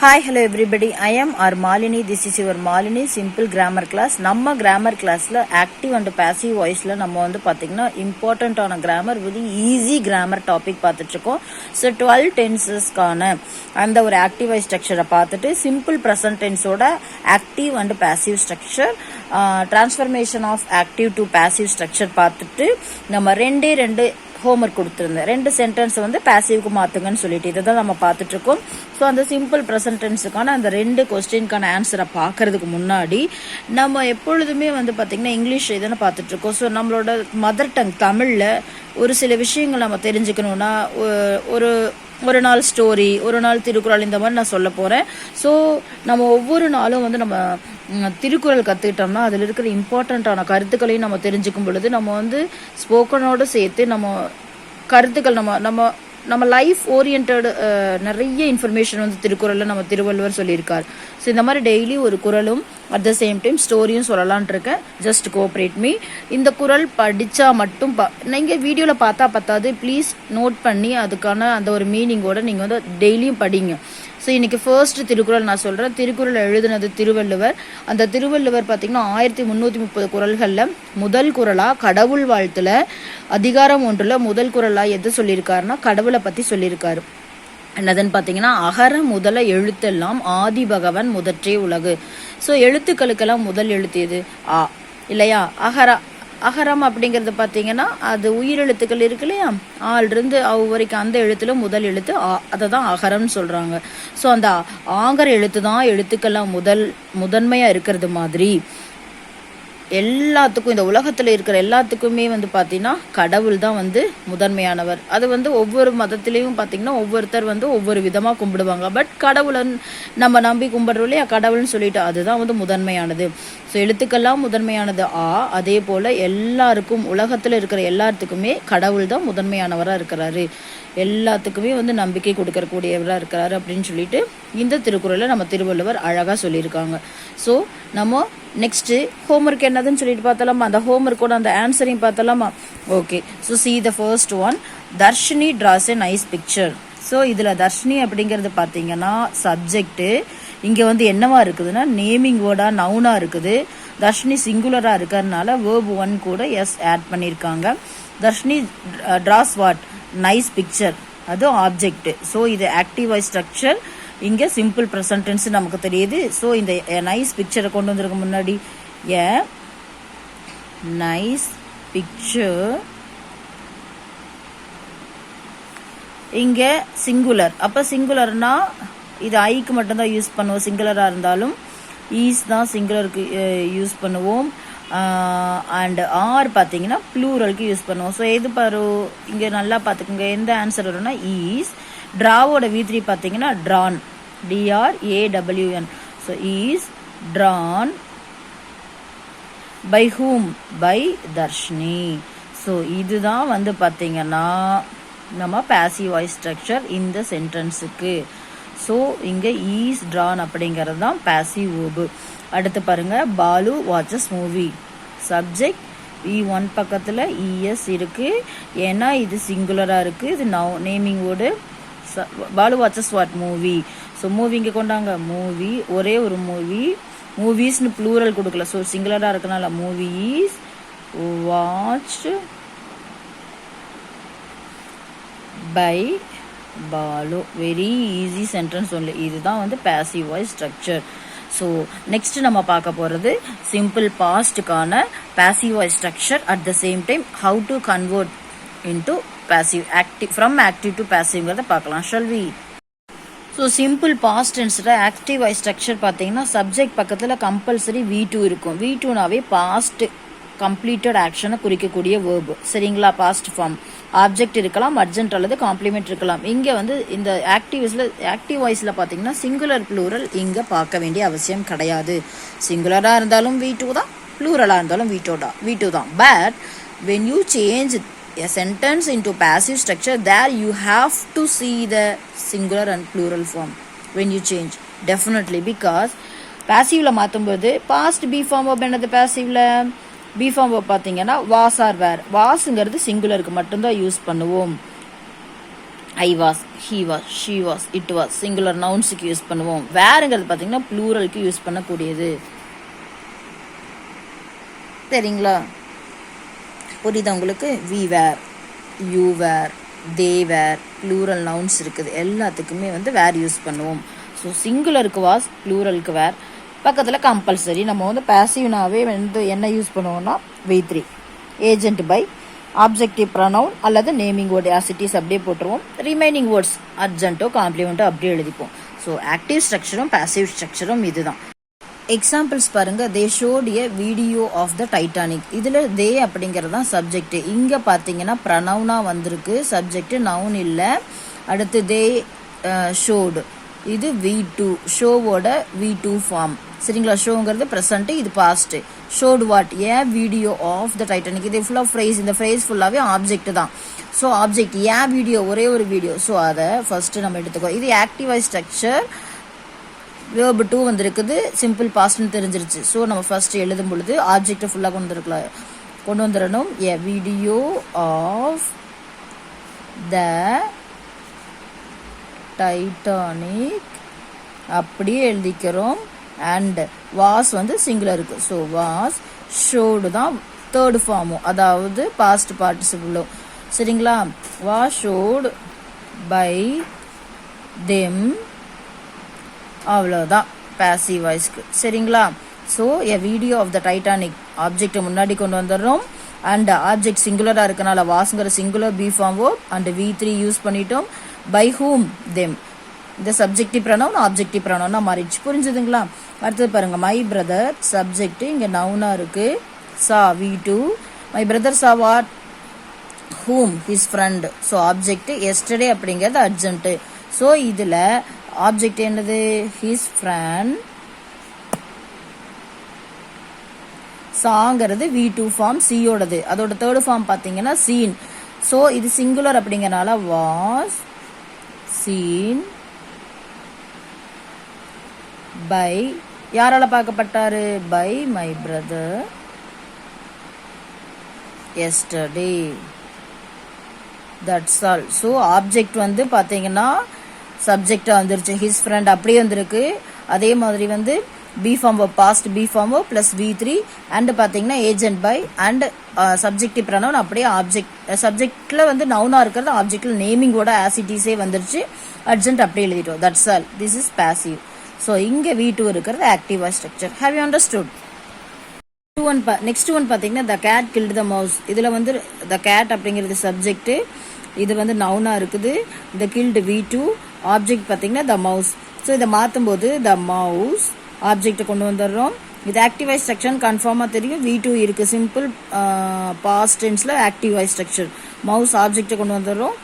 Hi, hello everybody. I am our Malini. This is your Malini simple grammar class. நம்ம grammar classல active and passive voiceல நம்ம வந்து பாத்தீங்கன்னா important ஆன grammar with easy grammar topic பார்த்துட்டு இருக்கோம். So 12 tensesக்கான அந்த ஒரு active voice structure பார்த்துட்டு simple present tenseோட active and passive structure transformation of active to passive structure பார்த்துட்டு நம்ம ரெண்டு ஹோம்ஒர்க் கொடுத்துருந்தேன். 2 சென்டென்ஸ் வந்து பாசிவ்க்கு மாத்துங்கன்னு சொல்லிட்டு இதை தான் நம்ம பார்த்துட்டு இருக்கோம். ஸோ அந்த சிம்பிள் ப்ரெசன்ட் டென்ஸுக்கான அந்த 2 கொஸ்டின்கான ஆன்சரை பார்க்கறதுக்கு முன்னாடி நம்ம எப்பொழுதுமே வந்து பார்த்தீங்கன்னா இங்கிலீஷ் இதுன்னு பார்த்துட்டு இருக்கோம். ஸோ நம்மளோட மதர் டங் தமிழில் ஒரு சில விஷயங்கள் நம்ம தெரிஞ்சுக்கணும்னா ஒரு நாள் ஸ்டோரி, ஒரு நாள் திருக்குறள், இந்த மாதிரி நான் சொல்ல போகிறேன். ஸோ நம்ம ஒவ்வொரு நாளும் வந்து நம்ம திருக்குறள் கற்றுக்கிட்டோம்னா அதில் இருக்கிற இம்பார்ட்டண்ட்டான கருத்துக்களையும் நம்ம தெரிஞ்சுக்கும் பொழுது நம்ம வந்து ஸ்போக்கனோடு சேர்த்து நம்ம கருத்துக்கள் நம்ம லைஃப் ஓரியன்டு நிறைய இன்ஃபர்மேஷன் வந்து திருக்குறளில் நம்ம திருவள்ளுவர் சொல்லியிருக்கார். ஸோ இந்த மாதிரி டெய்லி ஒரு குறளும் அட் த சேம் டைம் ஸ்டோரியும் சொல்லலான் இருக்கேன். Just cooperate me. இந்த குறள் படித்தா மட்டும் நீங்கள் வீடியோவில் பார்த்தா பத்தாது, ப்ளீஸ் நோட் பண்ணி அதுக்கான அந்த ஒரு மீனிங்கோட நீங்கள் வந்து டெய்லியும் படிங்க. ஸோ இன்னைக்கு ஃபர்ஸ்ட் திருக்குறள் நான் சொல்கிறேன். திருக்குறள் எழுதுனது திருவள்ளுவர். அந்த திருவள்ளுவர் பார்த்தீங்கன்னா 1330 குறள்களில் முதல் குறளாக கடவுள் வாழ்த்துல அதிகாரம் 1ல் முதல் குறளாக எது சொல்லியிருக்காருன்னா கடவுளை பற்றி சொல்லியிருக்காரு. என்னதுன்னு பார்த்தீங்கன்னா அகர முதல எழுத்தெல்லாம் ஆதி பகவன் முதற்றே உலகு. ஸோ எழுத்துக்களுக்கெல்லாம் முதல் எழுத்து எது? ஆ இல்லையா? அகரம் அப்படிங்கிறது பார்த்தீங்கன்னா அது உயிரெழுத்துக்கள் இருக்கு இல்லையா? ஆள்ருந்து அவ் வரைக்கும் அந்த எழுத்துல முதல் எழுத்து அதை தான் அகரம்னு சொல்றாங்க. ஸோ அந்த ஆங்கர எழுத்து தான் எழுத்துக்கெல்லாம் முதன்மையா இருக்கிறது மாதிரி எல்லாத்துக்கும் இந்த உலகத்துல இருக்கிற எல்லாத்துக்குமே வந்து பார்த்தீங்கன்னா கடவுள் தான் வந்து முதன்மையானவர். அது வந்து ஒவ்வொரு மதத்திலையும் பார்த்தீங்கன்னா ஒவ்வொருத்தர் வந்து ஒவ்வொரு விதமாக கும்பிடுவாங்க. பட் கடவுளை நம்ம நம்பி கும்பிடுறோம் இல்லையா, கடவுள்னு சொல்லிட்டு அதுதான் வந்து முதன்மையானது. ஸோ எழுத்துக்கெல்லாம் முதன்மையானது அதே போல் எல்லாருக்கும் உலகத்தில் இருக்கிற எல்லாத்துக்குமே கடவுள் தான் முதன்மையானவராக இருக்கிறாரு. எல்லாத்துக்குமே வந்து நம்பிக்கை கொடுக்கறக்கூடியவராக இருக்கிறாரு அப்படின்னு சொல்லிட்டு இந்த திருக்குறளை நம்ம திருவள்ளுவர் அழகாக சொல்லியிருக்காங்க. ஸோ நம்ம நெக்ஸ்ட்டு ஹோம்ஒர்க் என்னதுன்னு சொல்லிட்டு பார்த்தலாமா? அந்த ஹோம்ஒர்க்கோட அந்த ஆன்சரையும் பார்த்தலாமா? Okay. So see the first one. Dharshini draws a nice picture. So இதில் தர்ஷினி அப்படிங்கிறது பார்த்தீங்கன்னா சப்ஜெக்ட்டு. இங்கே வந்து என்னவா இருக்குதுன்னா நேமிங் வேர்டாக நவுனாக இருக்குது. தர்ஷினி சிங்குலராக இருக்கிறதுனால வேர்ப் 1 கூட எஸ் ஆட் பண்ணியிருக்காங்க. தர்ஷினி டிராஸ் வாட்? Nice picture. அது ஆப்ஜெக்ட். ஸோ இது ஆக்டிவ் வாய்ஸ் ஸ்ட்ரக்சர். இங்கே சிம்பிள் ப்ரெசன்ட் டென்ஸ் நமக்கு தெரியுது. ஸோ இந்த நைஸ் பிக்சரை கொண்டு வந்திருக்க முன்னாடி ஏ நைஸ் பிக்சர் இங்கே சிங்குலர். அப்போ சிங்குலர்னா இது ஐக்கு மட்டும்தான் யூஸ் பண்ணுவோம். சிங்குலராக இருந்தாலும் ஈஸ் தான் சிங்குலருக்கு யூஸ் பண்ணுவோம். அண்ட் ஆர் பார்த்தீங்கன்னா ப்ளூரலுக்கு யூஸ் பண்ணுவோம். ஸோ எது பாரு இங்கே நல்லா பார்த்துக்கோங்க. எந்த ஆன்சர் வரும்னா ஈஸ். ட்ராவோட V3 பார்த்தீங்கன்னா drawn, DRAWN. So is drawn by hmm? By Dharshini. So இதுதான் வந்து பார்த்தீங்கன்னா நம்ம பாசிவ் வாய்ஸ் ஸ்ட்ரக்சர் இந்த சென்டென்ஸுக்கு. ஸோ இங்கே ஈஸ் ட்ரான் அப்படிங்கிறது தான் பாசிவ் வேர்பு. அடுத்து பாருங்க, Balu watches movie. Subject E1 பக்கத்தில் ES இருக்கு. ஏன்னா இது சிங்குலராக இருக்கு. இது naming word. Balu watches what? Movie. So movie இங்கே கொண்டாங்க. மூவி ஒரே ஒரு மூவி. மூவிஸ்னு ப்ளூரல் கொடுக்கல. ஸோ சிங்குலராக இருக்கனால movies watch by Balu. Very easy sentence only. இதுதான் வந்து passive voice structure. So next நம்ம பார்க்க போகிறது சிம்பிள் பாஸ்டுக்கான passive voice structure. At the same time how to convert into passive active from active to பாசிவ்ங்கிறத பார்க்கலாம். Shall we? So simple past டென்ஸில் active voice structure பார்த்தீங்கன்னா சப்ஜெக்ட் பக்கத்தில் compulsory V2 இருக்கும். V2நாவே பாஸ்ட் கம்ப்ளீட்டட் ஆக்ஷனை குறிக்கக்கூடிய வேர்பு. சரிங்களா? Past form. ஆப்ஜெக்ட் இருக்கலாம், அர்ஜென்ட் அல்லது காம்ப்ளிமெண்ட் இருக்கலாம். இங்கே வந்து இந்த ஆக்டிவ் வாய்ஸில் பார்த்தீங்கன்னா சிங்குலர் ப்ளூரல் இங்கே பார்க்க வேண்டிய அவசியம் கிடையாது. சிங்குலராக இருந்தாலும் V2 தான், ப்ளூரலாக இருந்தாலும் V2 தான். But when you change a sentence into passive structure, there you have to see the singular and plural form when you change. Definitely, because passiveல மாற்றும்போது past B form verb என்னது? passiveல B form verb பார்த்தீங்கன்னா was or were. wasங்கிறது சிங்குலருக்கு மட்டும்தான் use பண்ணுவோம். I was, he was, she was, it was singular நவுன்ஸுக்கு use பண்ணுவோம். வேறுங்கிறது பார்த்தீங்கன்னா ப்ளூரலுக்கு யூஸ் பண்ணக்கூடியது. சரிங்களா? புரியுதா உங்களுக்கு? We were, you were, they were, plural nouns இருக்குது, எல்லாத்துக்குமே வந்து வேர் யூஸ் பண்ணுவோம். ஸோ சிங்குலருக்கு வாஸ், ப்ளூரலுக்கு வேர். பக்கத்தில் கம்பல்சரி நம்ம வந்து பேசிவ்னாவே வந்து என்ன யூஸ் பண்ணுவோம்னா V3 agent by objective pronoun அல்லது நேமிங் வேர்டு ஆசிட்டிஸ் அப்படியே போட்டுருவோம். ரிமைனிங் வேர்ட்ஸ் அர்ஜென்ட்டோ காம்ப்ளிமெண்ட்டோ அப்படியே எழுதிப்போம். ஸோ ஆக்டிவ் ஸ்ட்ரக்சரும் பேசிவ் ஸ்ட்ரக்சரும் இதுதான். எக்ஸாம்பிள்ஸ் பாருங்க. They shot a video of the Titanic. இதில் தே அப்படிங்கிறது தான் சப்ஜெக்ட். இங்கே பார்த்தீங்கன்னா ப்ரனவுனாக வந்திருக்கு, சப்ஜெக்ட் நவுன் இல்லை. அடுத்து தே ஷோடு, இது V2 ஷோவோட V2 ஃபார்ம். சரிங்களா? ஷோங்கிறது ப்ரெசன்ட், இது past. Showed what? A video of the Titanic. இது ஃபுல்லாக ஃப்ரேஸ், இந்த ஃப்ரேஸ் ஃபுல்லாகவே ஆப்ஜெக்ட் தான். ஸோ ஆப்ஜெக்ட் ஏன் வீடியோ, ஒரே ஒரு வீடியோ. ஸோ அதை ஃபர்ஸ்ட் நம்ம எடுத்துக்கோ. இது ஆக்டிவ் வாய்ஸ் ஸ்ட்ரக்சர். வேர்பு 2 வந்திருக்குது, சிம்பிள் பாஸ்ட்னு தெரிஞ்சிருச்சு. ஸோ நம்ம ஃபர்ஸ்ட் எழுதும் பொழுது ஆப்ஜெக்டை ஃபுல்லாக கொண்டு வந்துடணும். A video of the Titanic அப்படியே எழுதிக்கிறோம். அண்ட் வாஸ் வந்து சிங்குலருக்கு. ஸோ வாஸ், ஷோடு தான் தேர்டு ஃபார்மும், அதாவது பாஸ்ட் பார்ட்டிசிபிளும். சரிங்களா? வாஸ் ஷோடு பை தெம், அவ்வளோதான் பேசிவ் வாய்ஸ்க்கு. சரிங்களா? So a video of the Titanic ஆப்ஜெக்டை முன்னாடி கொண்டு வந்துடுறோம். அண்ட் ஆப்ஜெக்ட் சிங்குலராக இருக்கனால வாஸ்ங்கிற singular be form verb and V3 use பண்ணிட்டோம். By whom, them. இந்த சப்ஜெக்டிவ் ப்ரனவுன் ஆப்ஜெக்டிவ் ப்ரனவுனா மாறிடுச்சு. புரிஞ்சுதுங்களா? அடுத்தது பாருங்க. மை பிரதர் சப்ஜெக்ட் இங்கே நவுனாக இருக்கு. Saw V2. My brother saw what? Whom, his friend. So object yesterday அப்படிங்கிறது அர்ஜென்ட்டு. ஸோ இதில் ஆப்ஜெக்ட் என்னது? His friend. சாங்கிறது V2 ஃபார்ம், சியோடது. அதோட தேர்டு ஃபார்ம் பார்த்தீங்கன்னா சீன். ஸோ இது சிங்குலர் அப்படிங்கறனால வாஸ் சீன் பை, யாரால பார்க்கப்பட்டாரு? By my brother yesterday. That's all. So object வந்து பார்த்தீங்கன்னா சப்ஜெக்டாக வந்துருச்சு, ஹிஸ் ஃப்ரெண்ட் அப்படியே வந்திருக்கு. அதே மாதிரி வந்து be form past be form plus V3 and பார்த்தீங்கன்னா agent by and subjective pronoun அப்படியே ஆப்ஜெக்ட். சப்ஜெக்டில் வந்து நவுனாக இருக்கிறது, ஆப்ஜெக்டில் நேமிங்கோட ஆசிட்டிஸே வந்துருச்சு. அர்ஜென்ட் அப்படியே எழுதிட்டோம். That's all. This is passive. So இங்கே V2 இருக்கிறது active voice structure. Have you understood? Next one பார்த்தீங்கன்னா the cat killed the mouse. இதில் வந்து த கேட் அப்படிங்கிறது சப்ஜெக்ட், இது வந்து நவுனாக இருக்குது. த கில்டு V2, ஆப்ஜெக்ட் பார்த்தீங்கன்னா த மவுஸ். ஸோ இதை மாற்றும் போது த மவுஸ் ஆப்ஜெக்டை கொண்டு வந்துடுறோம். இது ஆக்டிவ் வாய்ஸ் ஸ்ட்ரக்சர் கன்ஃபார்மாக தெரியும். V2 இருக்கு, சிம்பிள் பாஸ்ட் டென்ஸில் ஆக்டிவ் வாய்ஸ் ஸ்ட்ரக்சர். மவுஸ் ஆப்ஜெக்டை கொண்டு வந்துடுறோம்,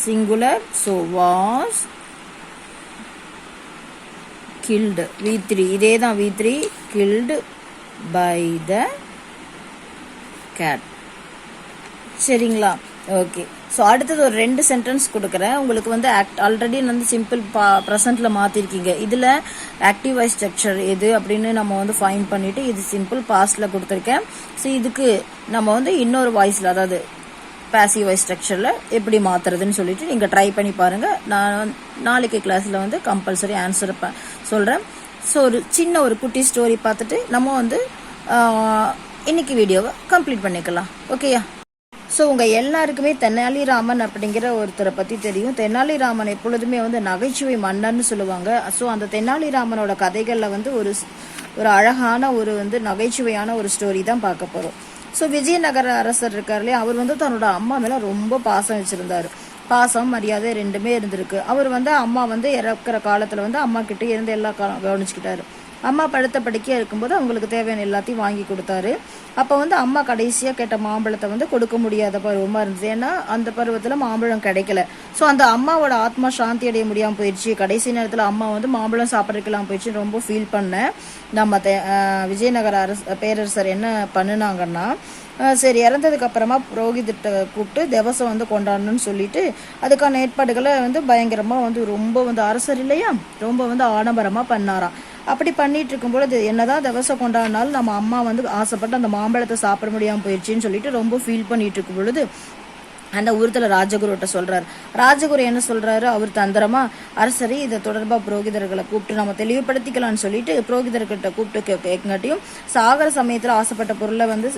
singular. So was guild V3, இதே தான் V3 killed by the cat. சரிங்களா? ஓகே. ஸோ அடுத்தது ஒரு 2 சென்டென்ஸ் கொடுக்குறேன் உங்களுக்கு. வந்து ஆல்ரெடி வந்து சிம்பிள் ப்ரெசென்ட்டில் மாற்றிருக்கீங்க. இதில் ஆக்டிவ் வாய்ஸ் ஸ்ட்ரக்சர் எது அப்படின்னு நம்ம வந்து ஃபைண்ட் பண்ணிவிட்டு இது சிம்பிள் பாஸ்டில் கொடுத்துருக்கேன். ஸோ இதுக்கு நம்ம வந்து இன்னொரு வாய்ஸில், அதாவது பேசிவ் வாய்ஸ் ஸ்ட்ரக்சரில் எப்படி மாற்றுறதுன்னு சொல்லிட்டு நீங்கள் ட்ரை பண்ணி பாருங்கள். நான் நாளைக்கு கிளாஸில் வந்து கம்பல்சரி ஆன்சர் சொல்கிறேன். ஸோ ஒரு குட்டி ஸ்டோரி பார்த்துட்டு நம்ம வந்து இன்னைக்கு வீடியோவை கம்ப்ளீட் பண்ணிக்கலாம். ஓகேயா? ஸோ உங்கள் எல்லாருக்குமே தெனாலிராமன் அப்படிங்கிற ஒருத்தரை பற்றி தெரியும். தெனாலிராமன் எப்பொழுதுமே வந்து நகைச்சுவை மன்னர்னு சொல்லுவாங்க. ஸோ அந்த தெனாலிராமனோட கதைகளில் வந்து ஒரு அழகான ஒரு வந்து நகைச்சுவையான ஒரு ஸ்டோரி தான் பார்க்க போகிறோம். ஸோ விஜயநகர அரசர் இருக்கார்லையே, அவர் வந்து தன்னோட அம்மா மேலே ரொம்ப பாசம் வச்சுருந்தார். பாசம் மரியாதை ரெண்டுமே இருந்திருக்கு. அவர் வந்து அம்மா வந்து இறக்குற காலத்தில் வந்து அம்மா கிட்டே இருந்து எல்லா கவனிச்சுக்கிட்டாரு. அம்மா படுத்த படிக்கையாக இருக்கும்போது அவங்களுக்கு தேவையான எல்லாத்தையும் வாங்கி கொடுத்தாரு. அப்போ வந்து அம்மா கடைசியாக கேட்ட மாம்பழத்தை வந்து கொடுக்க முடியாத பருவமாக இருந்தது. ஏன்னா அந்த பருவத்தில் மாம்பழம் கிடைக்கல. ஸோ அந்த அம்மாவோட ஆத்மா சாந்தி அடைய முடியாமல் போயிடுச்சு. கடைசி நேரத்தில் அம்மா வந்து மாம்பழம் சாப்பிட்றதுக்கெல்லாம் போயிடுச்சு. ரொம்ப ஃபீல் பண்ணேன். நம்ம விஜயநகர பேரரசர் என்ன பண்ணினாங்கன்னா, சரி இறந்ததுக்கு அப்புறமா புரோகிதத்தை கூப்பிட்டு திவசம் வந்து கொண்டாடணும்னு சொல்லிட்டு அதுக்கான ஏற்பாடுகளை வந்து பயங்கரமாக வந்து ரொம்ப வந்து அரசர் இல்லையா, ரொம்ப வந்து ஆடம்பரமாக பண்ணாராம். அப்படி பண்ணிட்டு இருக்கும்போது என்னதான் திவசம் கொண்டாடினாலும் நம்ம அம்மா வந்து ஆசைப்பட்டு அந்த மாம்பழத்தை சாப்பிட முடியாமல் போயிடுச்சின்னு சொல்லிட்டு ரொம்ப ஃபீல் பண்ணிட்டு இருக்கும் பொழுது அந்த உறுத்தல ராஜகுருட்ட சொல்றாரு. ராஜகுரு என்ன சொல்றாரு, அவர் தந்திரமா அரசரி இதை தொடர்பா புரோகிதர்களை கூப்பிட்டு நம்ம தெளிவுபடுத்திக்கலாம்னு சொல்லிட்டு புரோகிதர்கிட்ட கூப்பிட்டு கேட்காட்டியும் சாகர சமயத்துல ஆசைப்பட்ட பொருளை வந்து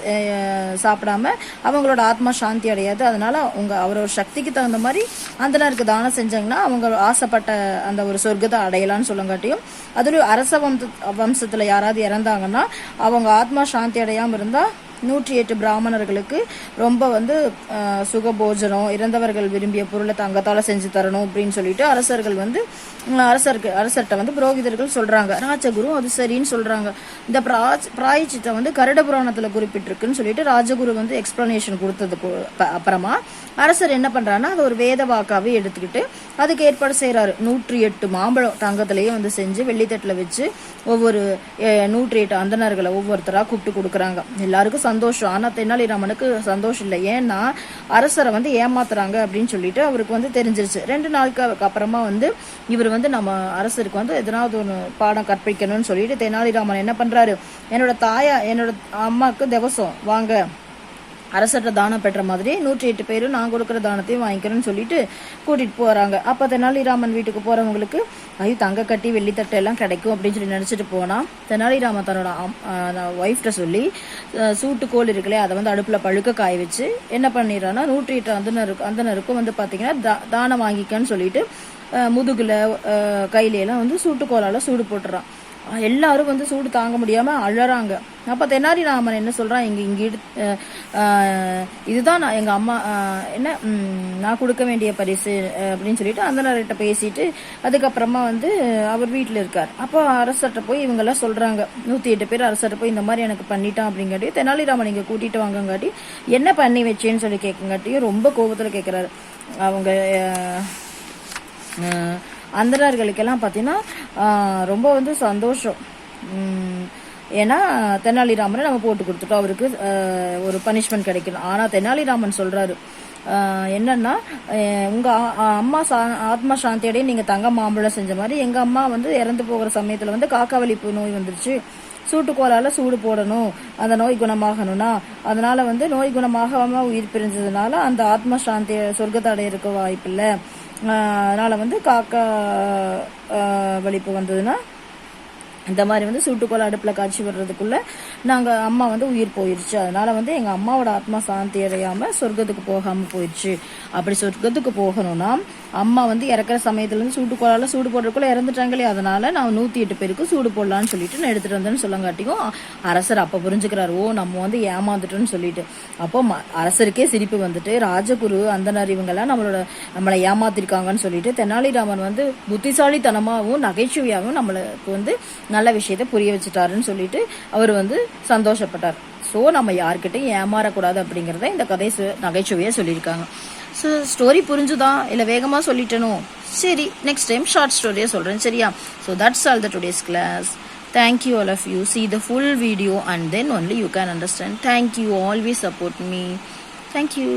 சாப்பிடாம அவங்களோட ஆத்மா சாந்தி அடையாது. அதனால அவரோட சக்திக்கு தகுந்த மாதிரி அந்தனருக்கு தானம் செஞ்சாங்கன்னா அவங்க ஆசைப்பட்ட அந்த ஒரு சொர்க்கத்தை அடையலாம்னு சொல்லங்காட்டியும், அதுலயும் அரச வம்சத்துல யாராவது இறந்தாங்கன்னா அவங்க ஆத்மா சாந்தி அடையாம இருந்தா 108 பிராமணர்களுக்கு ரொம்ப வந்து சுகபோஜனம், இறந்தவர்கள் விரும்பிய பொருளை தங்கத்தால செஞ்சு தரணும் அப்படின்னு சொல்லிட்டு அரசர்கள் வந்து அரசர்கிட்ட வந்து புரோகிதர்கள் சொல்றாங்க. ராஜகுரு அது சரின்னு சொல்றாங்க. இந்த பிராயச்சித்தை வந்து கருட புராணத்துல குறிப்பிட்டிருக்குன்னு சொல்லிட்டு ராஜகுரு வந்து எக்ஸ்பிளனேஷன் கொடுத்ததுக்கு அப்புறமா அரசர் என்ன பண்றாருன்னா அது ஒரு வேத வாக்காவே எடுத்துக்கிட்டு அதுக்கு ஏற்பாடு செய்யறாரு. 108 மாம்பழம் தங்கத்திலேயே வந்து செஞ்சு வெள்ளித்தட்டுல வச்சு ஒவ்வொரு 108 அந்தனர்களை ஒவ்வொருத்தரா கூப்பிட்டு கொடுக்குறாங்க. எல்லாருக்கும் சந்தோஷம். ஆனா தெனாலிராமனுக்கு சந்தோஷம் இல்லை. ஏன்னா அரசரை வந்து ஏமாத்துறாங்க அப்படின்னு சொல்லிட்டு அவருக்கு வந்து தெரிஞ்சிருச்சு. 2 நாளுக்கு அப்புறமா வந்து இவர் வந்து நம்ம அரசருக்கு வந்து எதனாவது ஒன்று பாடம் கற்பிக்கணும்னு சொல்லிட்டு தெனாலிராமன் என்ன பண்றாரு, என்னோட அம்மாவுக்கு திவசம் வாங்க அரசர்கிட்ட தானம் பெற்ற மாதிரி 108 பேரும் நான் கொடுக்குற தானத்தையும் வாங்கிக்கிறேன்னு சொல்லிட்டு கூட்டிட்டு போறாங்க. அப்ப தெனாலிராமன் வீட்டுக்கு போறவங்களுக்கு ஐயோ தங்க கட்டி வெள்ளித்தட்டை எல்லாம் கிடைக்கும் அப்படின்னு சொல்லி நினைச்சிட்டு போனா தெனாலிராமன் தன்னோட ஒய்ஃப்ட சொல்லி சூட்டுக்கோள் இருக்குல்லையே அதை வந்து அடுப்புல பழுக்க காய வச்சு என்ன பண்ணிடுறான்னா 108 அந்தனருக்கும் வந்து பாத்தீங்கன்னா தானம் வாங்கிக்கன்னு சொல்லிட்டு முதுகுல கையில எல்லாம் வந்து சூட்டுக்கோளால சூடு போட்டுறான். எல்லாரும் வந்து சூடு தாங்க முடியாம அழறாங்க. அப்ப தெனாலிராமன் என்ன சொல்றான், இங்க இதுதான் எங்க அம்மா என்ன நான் கொடுக்க வேண்டிய பரிசு அப்படின்னு சொல்லிட்டு அந்தனர்கிட்ட பேசிட்டு அதுக்கப்புறமா வந்து அவர் வீட்டுல இருக்கார். அப்போ அரசர்கிட்ட போய் இவங்க எல்லாம் சொல்றாங்க, 108 பேர் அரசர்கிட்ட போய் இந்த மாதிரி எனக்கு பண்ணிட்டான் அப்படிங்காட்டி தெனாலிராமன் இங்க கூட்டிட்டு வாங்கங்காட்டி என்ன பண்ணி வச்சேன்னு சொல்லி கேட்கங்காட்டியும் ரொம்ப கோபத்துல கேட்கிறாரு. அவங்க அந்தனர்களுக்கெல்லாம் பார்த்தீங்கன்னா ரொம்ப வந்து சந்தோஷம். ஏன்னா தெனாலிராமனை நம்ம போட்டு கொடுத்துட்டோம், அவருக்கு ஒரு பனிஷ்மெண்ட் கிடைக்கணும். ஆனால் தெனாலிராமன் சொல்றாரு என்னன்னா உங்க அம்மா ஆத்மா சாந்தியோடய நீங்க தங்க மாம்பழம் செஞ்ச மாதிரி எங்க அம்மா வந்து இறந்து போகிற சமயத்துல வந்து காக்காவலிப்பு நோய் வந்துருச்சு, சூட்டுக்கோளால சூடு போடணும், அந்த நோய் குணமாகணும்னா அதனால வந்து நோய் குணமாகாம உயிர் பிரிஞ்சதுனால அந்த ஆத்மா சாந்தி சொர்க்கத்தை அடைய இருக்க வாய்ப்பில்லை. அதனால வந்து காக்கா வலிப்பு வந்ததுன்னா இந்த மாதிரி வந்து சூட்டுக்கோளை அடுப்புல காய்ச்சி வர்றதுக்குள்ள நாங்க அம்மா வந்து உயிர் போயிருச்சு, அதனால வந்து எங்க அம்மாவோட ஆத்மா சாந்தி அடையாம சொர்க்கத்துக்கு போகாம போயிருச்சு. அப்படி சொர்க்கத்துக்கு போகணும்னா அம்மா வந்து இறக்குற சமயத்துல இருந்து சூட்டுக்கோளால சூடு போடுறதுக்குள்ள இறந்துட்டாங்களே, அதனால நான் 108 பேருக்கு சூடு போடலான்னு சொல்லிட்டு நான் எடுத்துட்டு வந்தேன்னு சொல்லங்காட்டியும் அரசர் அப்ப புரிஞ்சுக்கிறாரு, ஓ நம்ம வந்து ஏமாந்துட்டோம்னு சொல்லிட்டு. அப்போ அரசருக்கே சிரிப்பு வந்துட்டு ராஜகுரு அந்தனர் இவங்கெல்லாம் நம்மளை ஏமாத்திருக்காங்கன்னு சொல்லிட்டு தெனாலிராமன் வந்து புத்திசாலித்தனமாகவும் நகைச்சுவையாகவும் நம்மளுக்கு வந்து நல்ல விஷயத்த புரிய வச்சுட்டாருன்னு சொல்லிட்டு அவர் வந்து சந்தோஷப்பட்டார். ஸோ நம்ம யார்கிட்டையும் ஏமாறக்கூடாது அப்படிங்கிறத இந்த கதை நகைச்சுவையா சொல்லியிருக்காங்க. ஸோ ஸ்டோரி புரிஞ்சுதா இல்லை வேகமாக சொல்லிட்டனும்? சரி, நெக்ஸ்ட் டைம் ஷார்ட் ஸ்டோரியா சொல்கிறேன், சரியா? So that's all the today's class. Thank you all of you. See the full video and then only you can understand. Thank you. Always support me. Thank you.